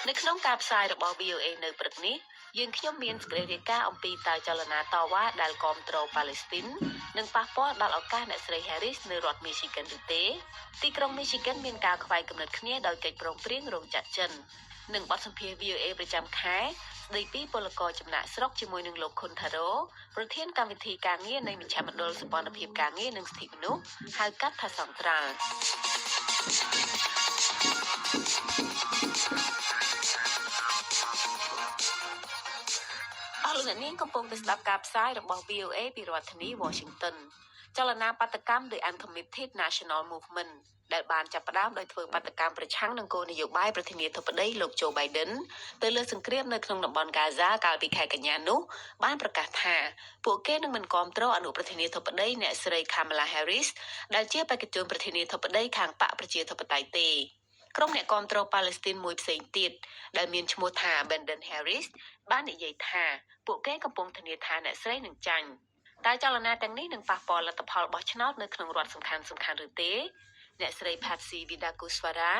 នៅក្នុងការផ្សាយរបស់ VOA នៅព្រឹកនេះយើងខ្ញុំមានសេចក្តីរាយការណ៍អំពីតើចលនាតវ៉ាដែលគាំទ្រប៉ាឡេស្ទីននឹងប៉ះពាល់ដល់ឱកាសអ្នកស្រី Harris នៅរដ្ឋ Michigan ឬទេទីក្រុង Michigan មានការខ្វែងគំនិតគ្នាដោយកិច្ចព្រមព្រៀងរោងចក្រចិននិងបទសម្ភាសន៍ VOA ប្រចាំខែស្ដីពីពលករចំណាក់ស្រុកជាមួយនឹងលោកខុនថារ៉ូប្រធានកម្មវិធីការងារនៃមជ្ឈមណ្ឌលសម្ព័ន្ធភាពការងារនិងសិទ្ធិមនុស្សហៅកាត់ថាសង្ត្រាល់អស់លោកអ្នកនាងកំពុងតែស្ដាប់ការផ្សាយរបស់ VOA ពីរដ្ឋធានី Washington ចលនាបាតកម្ម The Uncommitted National Movement ដែលបានចាប់ផ្ដើមដោយធ្វើបាតកម្មប្រឆាំងនឹងគោលនយោបាយប្រធានាធិបតីលោក Joe Biden ទៅលើសង្គ្រាមនៅក្នុងតំបន់ Gaza កាលពីខែកញ្ញានោះបានប្រកាសថាពួកគេនឹងមិនគាំទ្រអនុប្រធានាធិបតីអ្នកស្រី Kamala Harris ដែលជាបេក្ខជនប្រធានាធិបតីខាងបកប្រជាធិបតេយ្យទេក្រុមអ្នកគាំទ្រប៉ាឡេស្ទីនមួយផ្សេងទៀតដែលមានឈ្មោះថា Biden Harris បាននិយាយថាពួកគេកំពុងធានាថាអ្នកស្រីនឹងចាញ់តែចលនាទាំងនេះនឹងប៉ះពាល់លទ្ធផលបោះឆ្នោតនៅក្នុងរដ្ឋសំខាន់ៗឬទេអ្នកស្រី Patsy Widakuswara